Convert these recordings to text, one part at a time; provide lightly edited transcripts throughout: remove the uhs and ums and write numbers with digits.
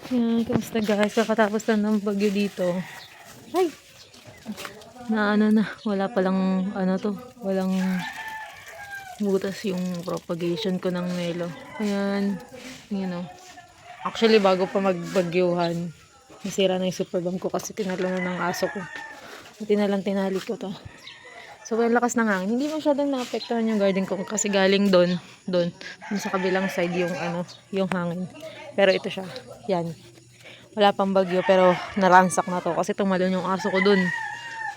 Yan, kamusta guys? Kakatapos lang ng bagyo dito. Ay! Wala palang, walang butas yung propagation ko ng Nelo. Ayan, Actually, bago pa magbagyuhan, nasira na yung super bomb ko kasi tinalo na ng aso ko. Buti na lang tinali ko to. So, ang lakas ng hangin. Hindi masyadong naapektuhan yung garden ko kasi galing doon sa kabilang side yung hangin. Pero ito siya. Yan. Wala pang bagyo pero naransak na to kasi tumalon yung aso ko dun.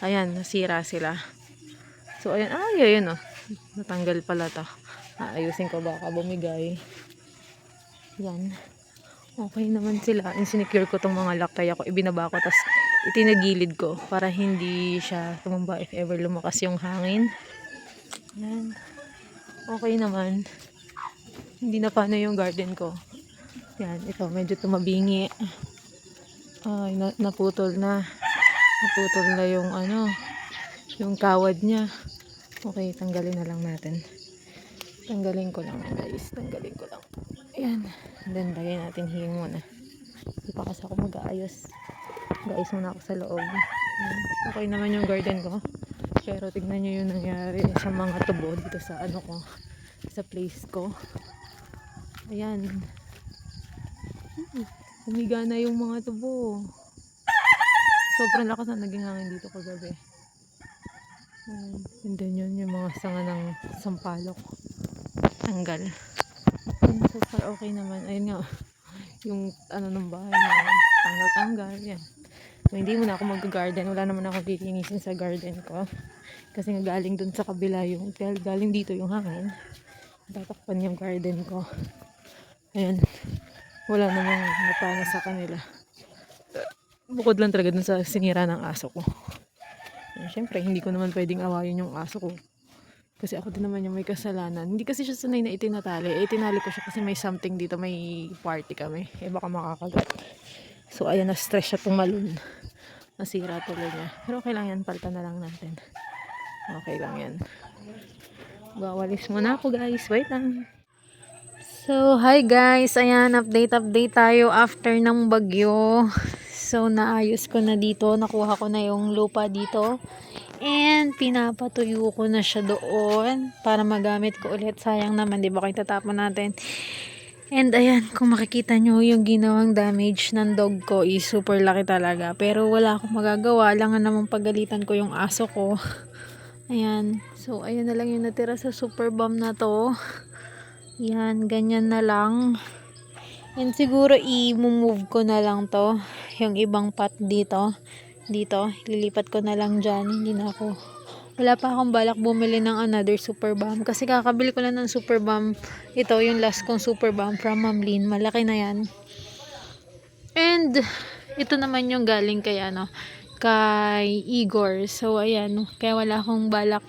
Ayan, nasira sila. So, ayan. Ayun oh. Natanggal pala to. Ayusin ko baka bumigay. Yan. Okay naman sila. Insinecure ko tong mga laktaya ko. Ibinaba ko. Tapos itinagilid ko para hindi siya tumamba if ever lumakas yung hangin. Yan. Okay naman. Hindi na paano yung garden ko. Yan. Ito. Medyo tumabingi. Ay, naputol na. Naputol na yung kawad niya. Okay, tanggalin na lang natin. Tanggalin ko lang guys. Tanggalin ko lang. Ayan. And then, lagay natin hiying muna. Hindi pa kasi ako mag-aayos. Mag-aayos muna ako sa loob. Ayan. Okay naman yung garden ko. Pero tignan nyo yung nangyari sa mga tubo dito sa sa place ko. Ayan. Humiga na yung mga tubo. Sobrang lakas na naging hangin dito kagabi. And then yun yung mga sanga ng sampalok. Tanggal. And so far okay naman. Ayun nga. Yung ng bahay na tanggal-tanggal. Yan. So, hindi muna ako mag-garden. Wala naman ako lilinisin sa garden ko. Kasi nga galing dun sa kabila yung galing dito yung hangin. Tatakpan yung garden ko. Ayan. Wala namang napana sa kanila. Bukod lang talaga dun sa sinira ng aso ko. Siyempre, hindi ko naman pwedeng awayin yung aso ko. Kasi ako din naman yung may kasalanan. Hindi kasi siya sanay na itinatali. Itinali ko siya kasi may something dito. May party kami. Baka makakagat. So, ayan, na-stress siya tumalon. Nasira tuloy niya. Pero okay lang yan. Palta na lang natin. Okay lang yan. Bawalis muna ako guys. Wait lang. So, hi guys. Ayan, update tayo after ng bagyo. So, naayos ko na dito. Nakuha ko na yung lupa dito. And, pinapatuyo ko na siya doon para magamit ko ulit. Sayang naman, di ba kayo tatapon natin. And, ayan, kung makikita nyo, yung ginawang damage ng dog ko is super laki talaga. Pero, wala akong magagawa. Alangan namang pagalitan ko yung aso ko. Ayan. So, ayan na lang yung natira sa super bomb na to. Yan, ganyan na lang. And siguro i-move ko na lang to. Yung ibang pot dito. Lilipat ko na lang dyan. Hindi na ako. Wala pa akong balak bumili ng another super bomb. Kasi kakabili ko lang ng super bomb. Ito, yung last kong super bomb from Ma'am Lynn. Malaki na yan. And, ito naman yung galing kay Igor. So, ayan. Kaya wala akong balak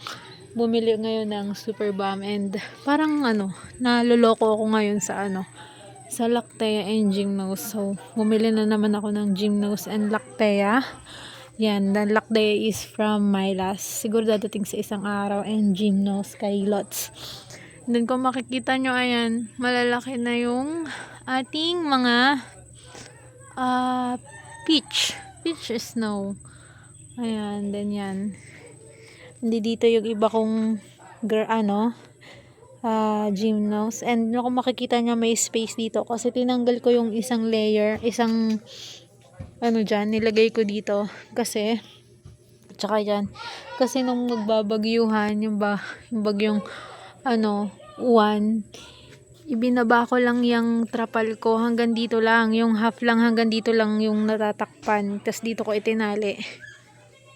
bumili ngayon ng super bomb. And, parang naloloko ako ngayon sa Lactea and Gymnose. So, bumili na naman ako ng Gymnose and Lactea. Yan, the Lactea is from Mylas. Siguro dadating sa isang araw and Gymnose kay Lots. And then, kung makikita nyo, ayan, malalaki na yung ating mga peach snow. Ayan, then yan. Hindi dito yung iba kong Gymnose. And kung makikita nyo may space dito kasi tinanggal ko yung isang layer, dyan, nilagay ko dito kasi tsaka yan, kasi nung magbabagyuhan yung bagyong uwan, ibinaba ko lang yung trapal ko hanggang dito lang, yung half lang hanggang dito lang yung natatakpan, tas dito ko itinali.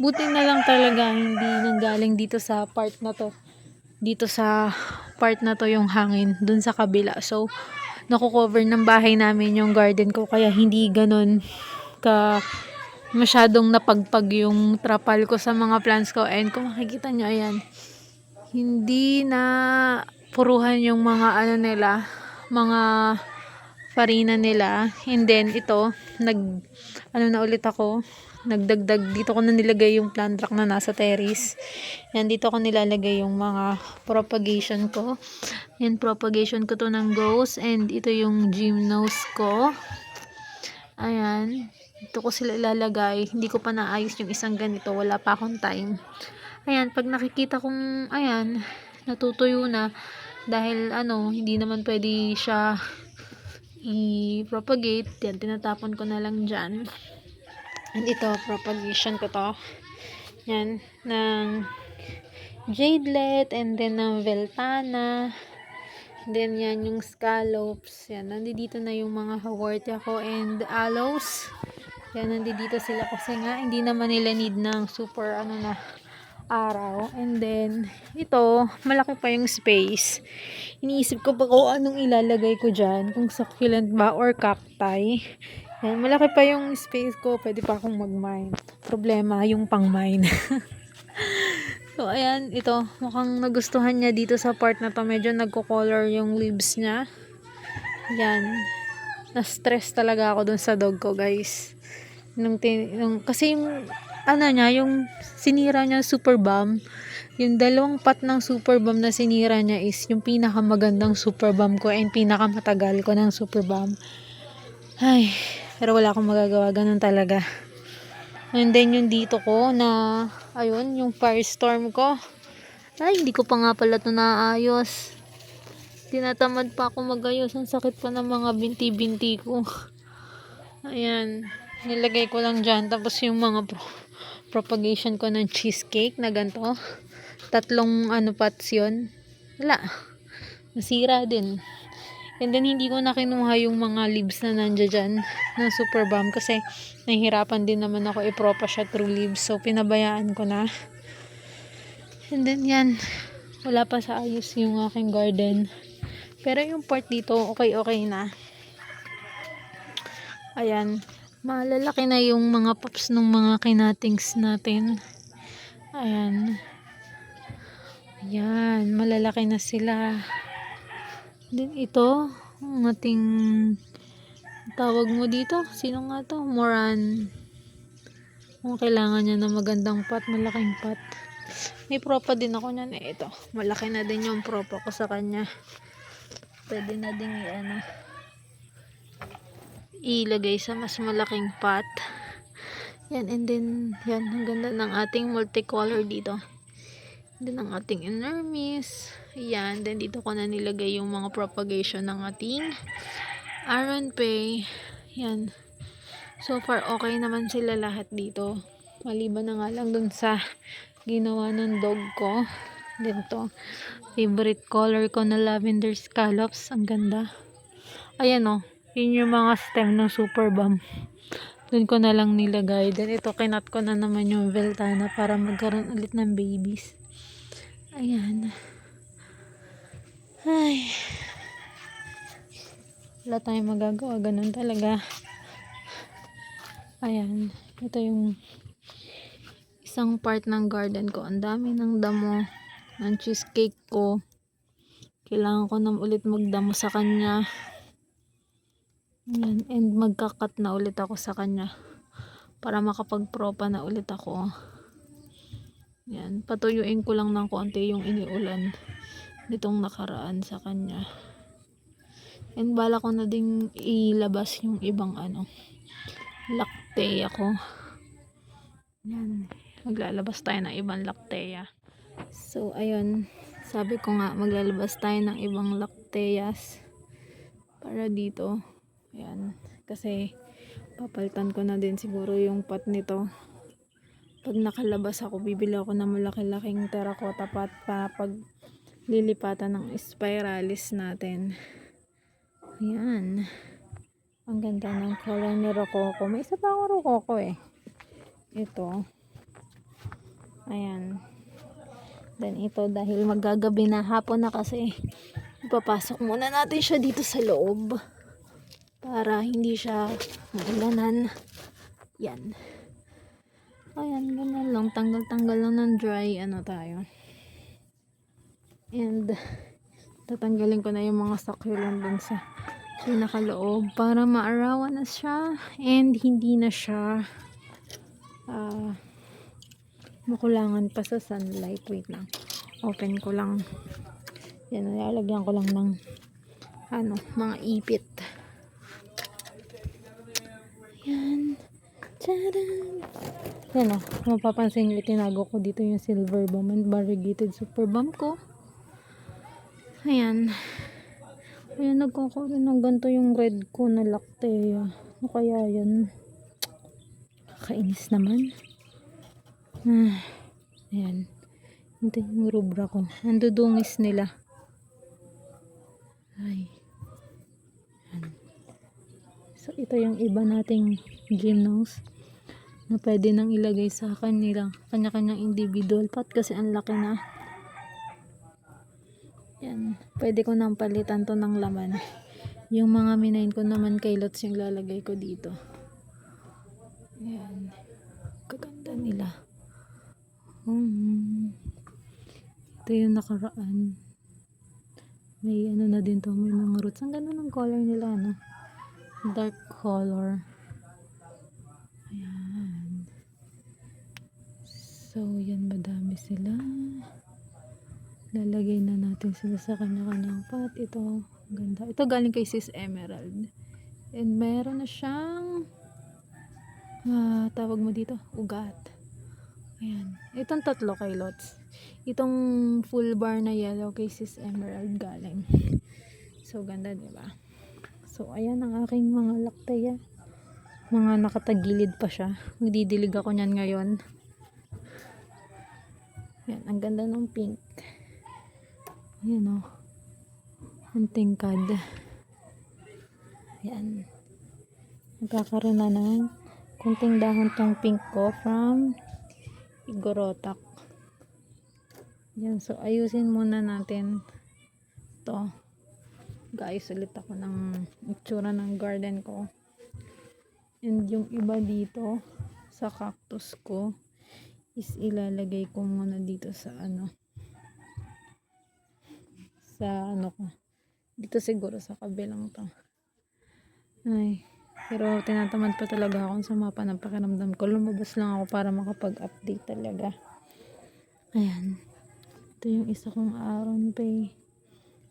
Buti na lang talaga hindi nanggaling dito sa part na to yung hangin dun sa kabila. So, nakukover ng bahay namin yung garden ko kaya hindi ganun masyadong napagpag yung trapal ko sa mga plants ko. And kung makikita nyo, ayan, hindi na puruhan yung mga mga farina nila. And then, ito, na ulit ako, nagdagdag, dito ko na nilagay yung plant rock na nasa terrace. Yan, dito ko nilalagay yung mga propagation ko. Yan, propagation ko to ng ghost. And ito yung Gymnose ko. Ayan. Dito ko sila ilalagay. Hindi ko pa naayos yung isang ganito. Wala pa akong time. Ayan. Pag nakikita kong, ayan, natutuyo na. Dahil, hindi naman pwede siya i-propagate. Yan, tinatapon ko na lang dyan. And ito, propagation ko to. Yan, ng jadelet, and then ng veltana. Then, yan yung scallops. Yan, nandito na yung mga haworthia ko and aloes. Yan, nandito sila kasi nga, hindi naman nila need ng super, araw. And then, ito, malaki pa yung space. Iniisip ko pa kung anong ilalagay ko dyan. Kung succulent ba or cacti. Yan, malaki pa yung space ko. Pwede pa akong mag-mine. Problema, yung pang-mine. So, ayan, ito, mukhang nagustuhan niya dito sa part na to. Medyo nagko-color yung leaves niya. Yan. Na-stress talaga ako dun sa dog ko, guys. Kasi yung, yung sinira niya super bomb. Yung dalawang pot ng super bomb na sinira niya is yung pinakamagandang super bomb ko and pinakamatagal ko ng super bomb. Ay, pero wala akong magagawa. Ganun talaga. And then yung dito ko na, ayun, yung firestorm ko. Ay, hindi ko pa nga pala ito naayos. Tinatamad pa ako magayos. Ang sakit pa ng mga binti-binti ko. Ayan. Nilagay ko lang dyan. Tapos yung mga propagation ko ng cheesecake na ganito. 3 pots yun. Wala. Nasira din. And then, hindi ko na kinuha yung mga leaves na nandiyan dyan ng super bomb kasi nahihirapan din naman ako ipropa siya through leaves. So, pinabayaan ko na. And then, yan. Wala pa sa ayos yung aking garden. Pero yung part dito, okay na. Ayan. Malalaki na yung mga pops ng mga kinatings natin. Ayan. Ayan. Malalaki na sila. Then ito, ang ating tawag mo dito, sino nga to? Moran. Kung kailangan niya na magandang pot, malaking pot. May propa din ako niyan ito. Malaki na din yung propa ko sa kanya. Pwede na din ilagay sa mas malaking pot. Yan, and then, yan, ang ganda ng ating multicolor dito. Then, ang ating inermis. Ayan. Then, dito ko na nilagay yung mga propagation ng ating Aranpay. Yan. So far, okay naman sila lahat dito. Maliban na nga lang dun sa ginawa ng dog ko. Dito. Favorite color ko na lavender scallops. Ang ganda. Ayan o. Yun yung mga stem ng super bomb. Dun ko na lang nilagay. Then, ito, kinat ko na naman yung veltana para magkaroon ulit ng babies. Ayan. Ay. Wala tayong magagawa. Ganun talaga. Ayan. Ito yung isang part ng garden ko. Ang dami ng damo ng cheesecake ko. Kailangan ko na ulit magdamo sa kanya. Ayan. And magkakat na ulit ako sa kanya. Para makapagpropa na ulit ako. Yan, patuyuin ko lang ng konti yung iniulan nitong nakaraan sa kanya. And bala ko na ding ilabas yung ibang lactea ko. Yan, maglalabas tayo ng ibang lactea. So, ayun, sabi ko nga maglalabas tayo ng ibang lacteas para dito. Yan, kasi papalitan ko na din siguro yung pot nito. Pag nakalabas ako, bibili ako ng malaki-laking terracotta pot para pag lilipatan ng spiralis natin. Ayan. Ang ganda ng color ni Rococo. May isa pa akong Rococo eh. Ito. Ayan. Then ito, dahil magagabi na, hapon na kasi, ipapasok muna natin siya dito sa loob. Para hindi siya maulanan. Yan. Ayan, ganun lang. Tanggal-tanggal lang ng dry, tayo. And, tatanggalin ko na yung mga succulent dun sa pinakaloob para maarawan na siya. And, hindi na siya makulangan pa sa sunlight. Wait lang. Open ko lang. Yan, nilalagyan ko lang ng mga ipit. Yan. Tadam! Yan o. Mapapansin nyo, itinago ko dito yung silver bomb and variegated super bomb ko. Ayan. Ayan, nagkakaroon ng ganito yung red ko na lactea. Ano kaya yan? Kakainis naman. Ayan. Ito yung rubra ko. Ang dudungis nila. Ay. Ayan. So, ito yung iba nating gymnos na pwede nang ilagay sa kanilang kanya-kanyang individual pot kasi ang laki na. Yan. Pwede ko nang palitan to ng laman. Yung mga minain ko naman kay lots yung lalagay ko dito. Yan. Kaganda nila. Ito yung nakaraan. May ano na din to. May mga roots. Ang ganda ng color nila, no? Dark color. Ayan. So, yan, madami sila. Lalagay na natin sila sa kanya-kanyang pot. Ito, ganda. Ito galing kay Sis Emerald. And meron na siyang tawag mo dito, ugat. Ayan. Itong tatlo kay Lots. Itong full bar na yellow kay Sis Emerald galing. So, ganda, diba? So, ayan ang aking mga lactea. Mga nakatagilid pa siya. Magdidilig ako niyan ngayon. Ayan, ang ganda ng pink. Ayan, oh. Ang tingkad. Ayan. Nagkakaroon na ng kunting dahon tong pink ko from Igorotak. Ayan, so ayusin muna natin to. Guys, ulit ako ng itsura ng garden ko. And yung iba dito sa cactus ko is ilalagay ko muna dito sa ko. Dito siguro sa kabilang to. Ay, pero tinatamad pa talaga akong sumapa ng pakiramdam ko. Lumabas lang ako para makapag-update talaga. Ayan. Ito yung isa kong Aron Bay.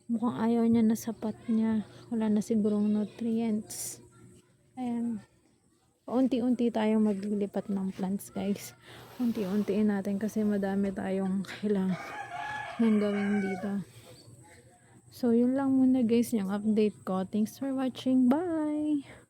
Mukhang ayaw niya na sapat niya. Wala na sigurong nutrients. Ayan. Unti-unti tayong maglilipat ng plants, guys. Unti-untiin natin kasi madami tayong kailangan gawin dito. So, yun lang muna guys yung update ko. Thanks for watching. Bye!